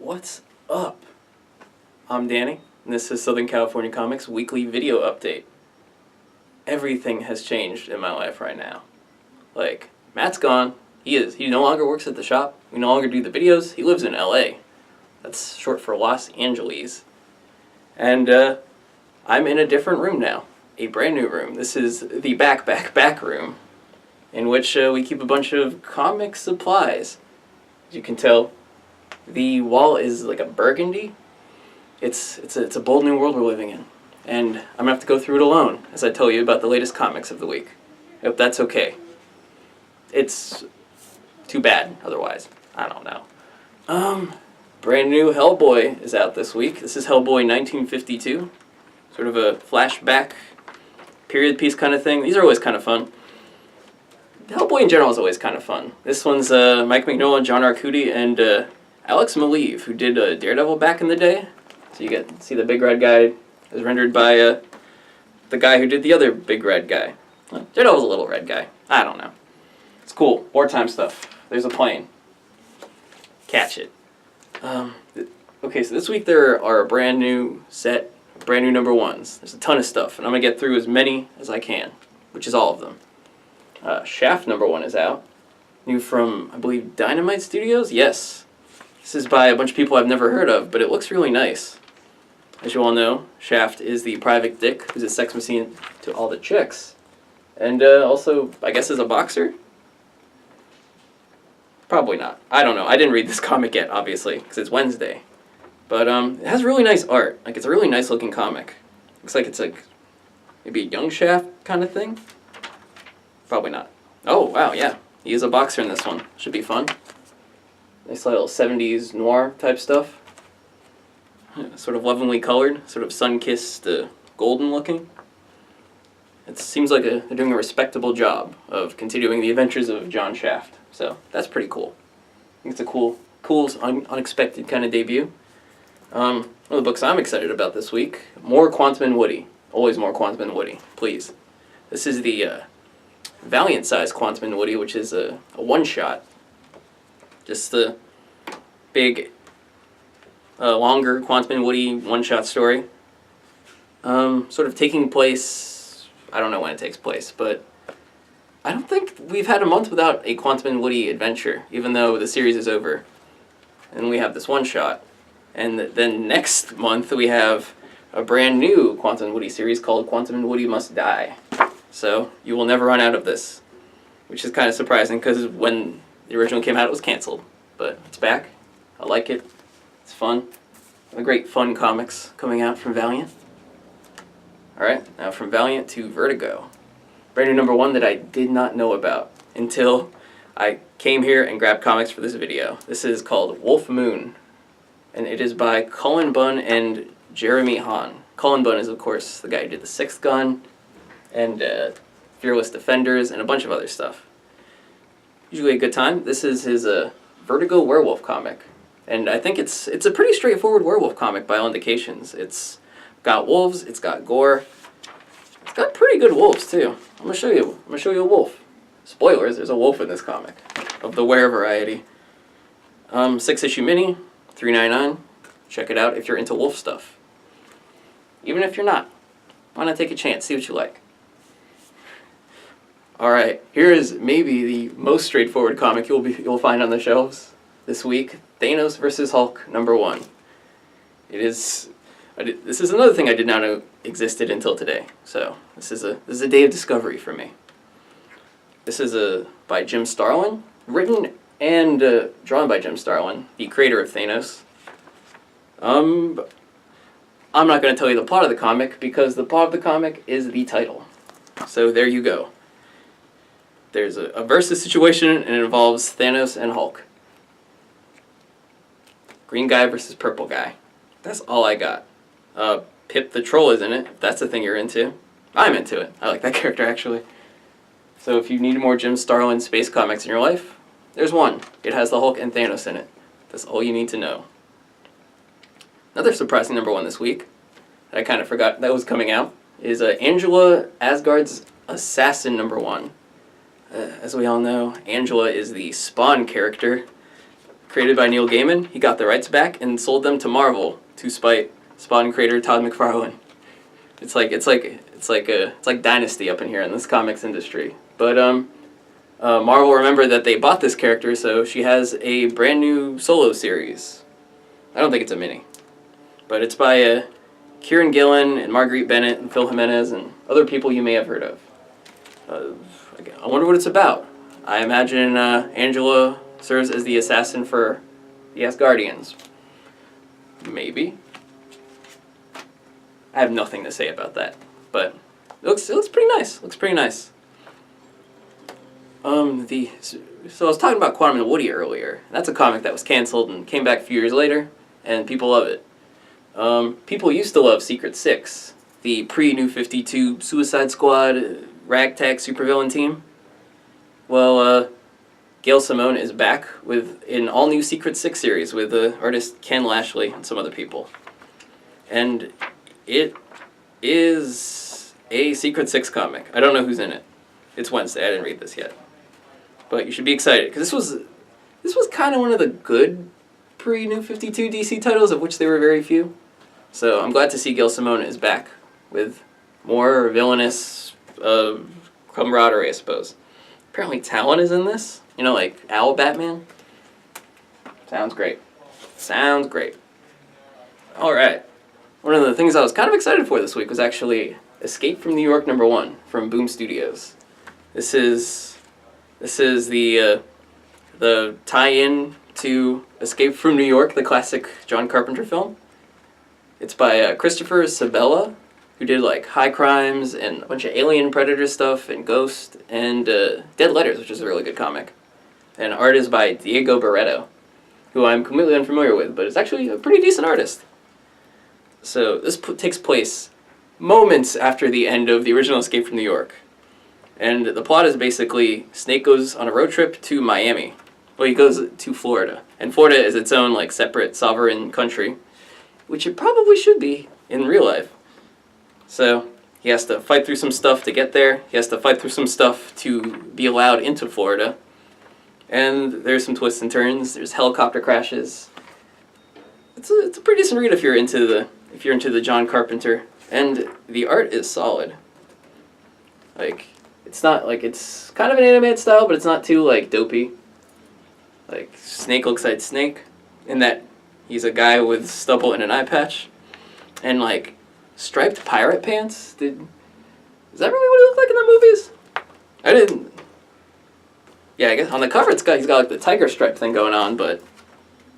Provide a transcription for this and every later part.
What's up? I'm Danny, and this is Southern California Comics Weekly Video Update. Everything has changed in my life right now. Like, Matt's gone. He no longer works at the shop. We no longer do the videos. He lives in LA. That's short for Los Angeles. And I'm in a different room now. A brand new room. This is the back room, in which we keep a bunch of comic supplies. As you can tell, the wall is like a burgundy. It's a bold new world we're living in. And I'm going to have to go through it alone as I tell you about the latest comics of the week. I hope that's okay. It's too bad otherwise. I don't know. Brand new Hellboy is out this week. This is Hellboy 1952. Sort of a flashback, period piece kind of thing. These are always kind of fun. Hellboy in general is always kind of fun. This one's Mike Mignola, John Arcudi, and Alex Maleev, who did Daredevil back in the day. So you get to see the big red guy is rendered by the guy who did the other big red guy. Daredevil's a little red guy. I don't know. It's cool. Wartime stuff. There's a plane. Catch it. Okay, so this week there are a brand new set, brand new number ones. There's a ton of stuff, and I'm going to get through as many as I can, which is all of them. Shaft number 1 is out. New from, I believe, Dynamite Studios? Yes. This is by a bunch of people I've never heard of, but it looks really nice. As you all know, Shaft is the private dick who's a sex machine to all the chicks. And also, I guess, is a boxer? Probably not. I don't know. I didn't read this comic yet, obviously, because it's Wednesday. But it has really nice art. Like, it's a really nice looking comic. Looks like it's like maybe a young Shaft kind of thing. Probably not. Oh, wow, yeah. He is a boxer in this one. Should be fun. Nice little 70s noir type stuff. Sort of lovingly colored, sort of sun-kissed, golden looking. It seems like they're doing a respectable job of continuing the adventures of John Shaft. So that's pretty cool. I think it's a cool, unexpected kind of debut. One of the books I'm excited about this week, more Quantum and Woody. Always more Quantum and Woody, please. This is the Valiant-size Quantum and Woody, which is a one-shot. Just the big, longer Quantum and Woody one-shot story. Sort of taking place, I don't know when it takes place, but I don't think we've had a month without a Quantum and Woody adventure, even though the series is over. And we have this one-shot. And then next month we have a brand new Quantum and Woody series called Quantum and Woody Must Die. So you will never run out of this, which is kind of surprising because when the original came out it was canceled. But it's back. I like it. It's fun. The great fun comics coming out from Valiant. Alright, now from Valiant to Vertigo. Brand new number 1 that I did not know about until I came here and grabbed comics for this video. This is called Wolf Moon, and it is by Cullen Bunn and Jeremy Hahn. Cullen Bunn is, of course, the guy who did The Sixth Gun and Fearless Defenders and a bunch of other stuff. Usually a good time. This is his Vertigo werewolf comic, and I think it's a pretty straightforward werewolf comic by all indications. It's got wolves, it's got gore. It's got pretty good wolves too. I'm gonna show you a wolf. Spoilers, there's a wolf in this comic of the were variety. 6-issue mini, $3.99. Check it out if you're into wolf stuff. Even if you're not, why not take a chance, see what you like. Alright, here is maybe the most straightforward comic you'll find on the shelves this week. Thanos vs. Hulk number 1. This is another thing I did not know existed until today. So this is a day of discovery for me. This is by Jim Starlin, written and drawn by Jim Starlin, the creator of Thanos. I'm not going to tell you the plot of the comic because the plot of the comic is the title. So there you go. There's a versus situation and it involves Thanos and Hulk. Green guy versus purple guy. That's all I got. Pip the Troll is in it, if that's the thing you're into. I'm into it. I like that character, actually. So if you need more Jim Starlin space comics in your life, there's one. It has the Hulk and Thanos in it. That's all you need to know. Another surprising number 1 this week, that I kind of forgot that was coming out, is Angela Asgard's Assassin number 1. As we all know, Angela is the Spawn character, created by Neil Gaiman. He got the rights back and sold them to Marvel to spite Spawn creator Todd McFarlane. It's like Dynasty up in here in this comics industry. But Marvel remembered that they bought this character, so she has a brand new solo series. I don't think it's a mini, but it's by Kieran Gillen and Marguerite Bennett and Phil Jimenez and other people you may have heard of. I wonder what it's about. I imagine Angela serves as the assassin for the Asgardians. Maybe. I have nothing to say about that, but it looks pretty nice. Looks pretty nice. So I was talking about Quantum and Woody earlier. That's a comic that was canceled and came back a few years later, and people love it. People used to love Secret Six, the pre-New 52 Suicide Squad ragtag supervillain team. Well, Gail Simone is back with an all-new Secret Six series with artist Ken Lashley and some other people. And it is a Secret Six comic. I don't know who's in it. It's Wednesday. I didn't read this yet. But you should be excited, because this was kind of one of the good pre-New 52 DC titles, of which there were very few. So I'm glad to see Gail Simone is back with more villainous camaraderie, I suppose. Apparently Talon is in this. You know, like Owl Batman. Sounds great. Sounds great. Alright. One of the things I was kind of excited for this week was actually Escape from New York #1 from Boom Studios. This is the tie-in to Escape from New York, the classic John Carpenter film. It's by Christopher Sabella, who did like High Crimes and a bunch of Alien Predator stuff and Ghost and Dead Letters, which is a really good comic. And art is by Diego Barreto, who I'm completely unfamiliar with, but is actually a pretty decent artist. So this takes place moments after the end of the original Escape from New York. And the plot is basically Snake goes on a road trip to Miami. Well, he goes to Florida. And Florida is its own like separate sovereign country, which it probably should be in real life. So he has to fight through some stuff to get there. He has to fight through some stuff to be allowed into Florida. And there's some twists and turns. There's helicopter crashes. It's a pretty decent read if you're into the John Carpenter. And the art is solid. Like, it's not like, it's kind of an animated style, but it's not too like dopey. Like, Snake looks like Snake in that he's a guy with stubble and an eye patch. And like striped pirate pants. Is that really what he looked like in the movies? I didn't. Yeah, I guess on the cover he's got like the tiger stripe thing going on, but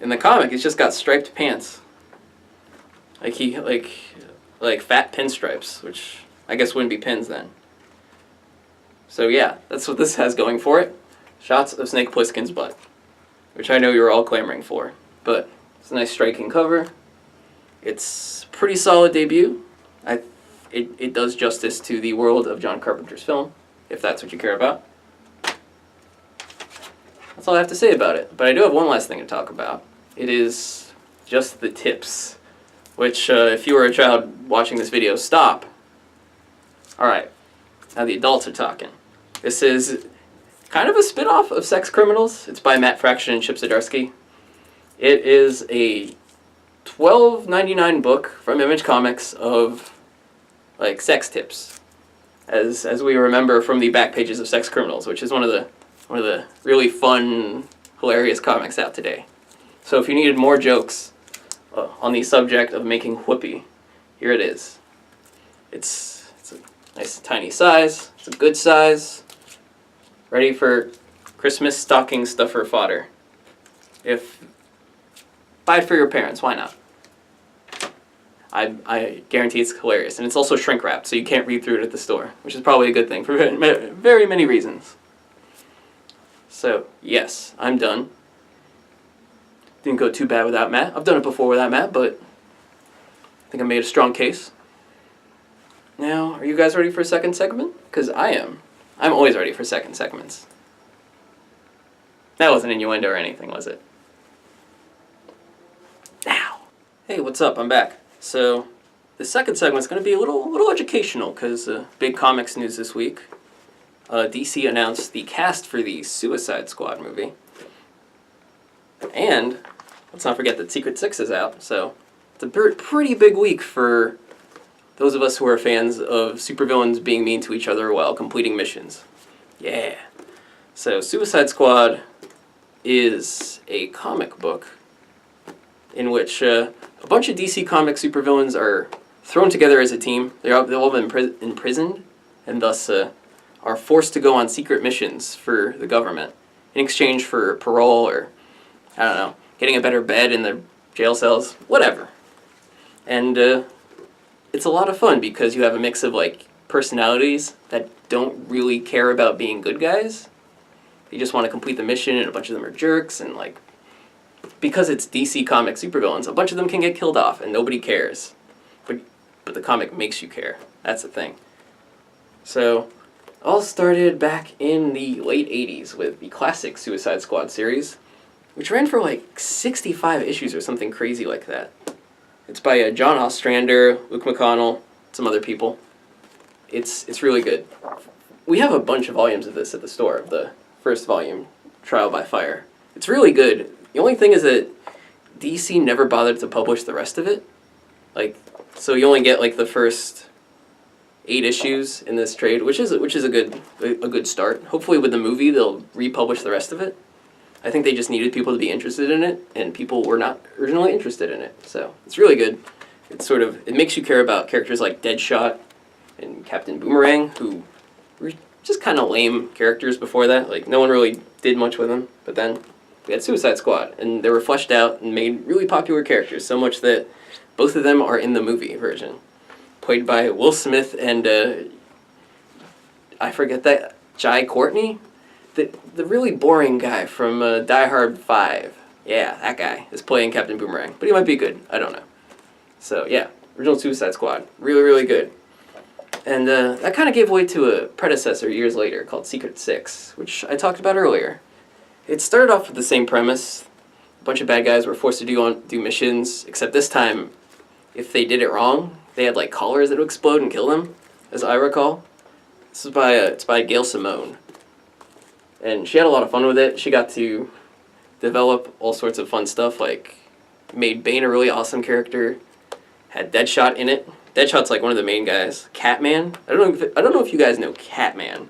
in the comic he's just got striped pants. Like fat pinstripes, which I guess wouldn't be pins then. So yeah, that's what this has going for it. Shots of Snake Plissken's butt, which I know you're all clamoring for. But it's a nice striking cover. It's a pretty solid debut. It does justice to the world of John Carpenter's film, if that's what you care about. That's all I have to say about it. But I do have one last thing to talk about. It is just the tips, which if you were a child watching this video, stop. Alright, now the adults are talking. This is kind of a spin-off of Sex Criminals. It's by Matt Fraction and Chip Zdarsky. It is a $12.99 book from Image Comics of like sex tips, as we remember from the back pages of Sex Criminals, which is one of the really fun, hilarious comics out today. So if you needed more jokes on the subject of making whoopee, here it is. It's a nice tiny size. It's a good size. Ready for Christmas stocking stuffer fodder. Buy it for your parents, why not? I guarantee it's hilarious. And it's also shrink wrapped, so you can't read through it at the store, which is probably a good thing for very many reasons. So, yes, I'm done. Didn't go too bad without Matt. I've done it before without Matt, but I think I made a strong case. Now, are you guys ready for a second segment? Because I am. I'm always ready for second segments. That wasn't innuendo or anything, was it? Now. Hey, what's up? I'm back. So, the second segment's going to be a little educational, because big comics news this week. DC announced the cast for the Suicide Squad movie. And let's not forget that Secret 6 is out, so it's a pretty big week for those of us who are fans of supervillains being mean to each other while completing missions. Yeah. So Suicide Squad is a comic book in which a bunch of DC comic supervillains are thrown together as a team. They've all been imprisoned and thus are forced to go on secret missions for the government in exchange for parole or, I don't know, getting a better bed in their jail cells, whatever. And it's a lot of fun because you have a mix of like personalities that don't really care about being good guys. They just want to complete the mission, and a bunch of them are jerks, and like, because it's DC comic supervillains, a bunch of them can get killed off and nobody cares. But the comic makes you care. That's the thing. So, all started back in the late 80s with the classic Suicide Squad series, which ran for like 65 issues or something crazy like that. It's by John Ostrander, Luke McConnell, some other people. It's really good. We have a bunch of volumes of this at the store, the first volume, Trial by Fire. It's really good. The only thing is that DC never bothered to publish the rest of it. Like, so you only get like the first 8 issues in this trade, which is a good start. Hopefully with the movie they'll republish the rest of it. I think they just needed people to be interested in it, and people were not originally interested in it. So it's really good. It makes you care about characters like Deadshot and Captain Boomerang, who were just kind of lame characters before that. Like, no one really did much with them. But then we had Suicide Squad, and they were fleshed out and made really popular characters, so much that both of them are in the movie version, played by Will Smith and I forget that, Jai Courtney? The really boring guy from Die Hard 5. Yeah, that guy is playing Captain Boomerang. But he might be good. I don't know. So, yeah. Original Suicide Squad. Really, really good. And that kind of gave way to a predecessor years later called Secret 6, which I talked about earlier. It started off with the same premise. A bunch of bad guys were forced to do missions, except this time, if they did it wrong, they had like collars that would explode and kill them, as I recall. This is it's by Gail Simone. And she had a lot of fun with it. She got to develop all sorts of fun stuff, like made Bane a really awesome character, had Deadshot in it. Deadshot's like one of the main guys. Catman. I don't know if you guys know Catman,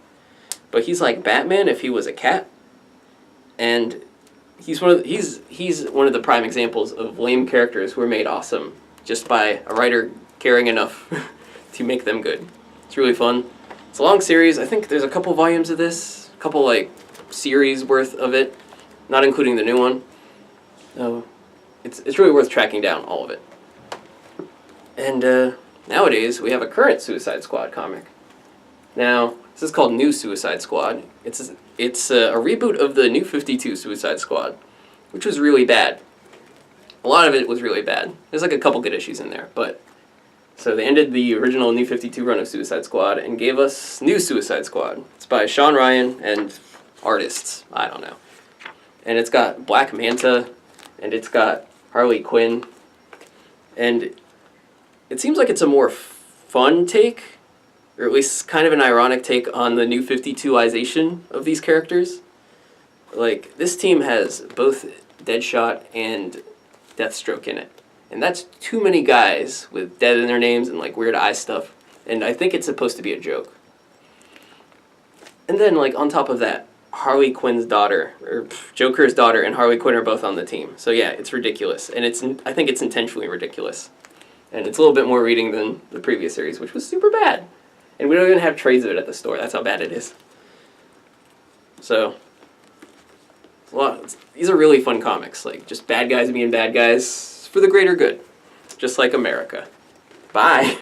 but he's like Batman if he was a cat. And he's one of the prime examples of lame characters who are made awesome just by a writer caring enough to make them good. It's really fun. It's a long series. I think there's a couple volumes of this, a couple like series worth of it, not including the new one. It's really worth tracking down all of it. And nowadays we have a current Suicide Squad comic. Now this is called New Suicide Squad. It's a reboot of the New 52 Suicide Squad, which was really bad. A lot of it was really bad. There's like a couple good issues in there, but so they ended the original New 52 run of Suicide Squad and gave us New Suicide Squad. It's by Sean Ryan and artists, I don't know. And it's got Black Manta, and it's got Harley Quinn, and it seems like it's a more fun take, or at least kind of an ironic take on the New 52ization of these characters. Like, this team has both Deadshot and Deathstroke in it. And that's too many guys with dead in their names and like weird eye stuff. And I think it's supposed to be a joke. And then like on top of that, Harley Quinn's daughter, or Joker's daughter and Harley Quinn are both on the team. So yeah, it's ridiculous. And I think it's intentionally ridiculous. And it's a little bit more reading than the previous series, which was super bad. And we don't even have trades of it at the store. That's how bad it is. So these are really fun comics, like just bad guys being bad guys for the greater good, just like America. Bye.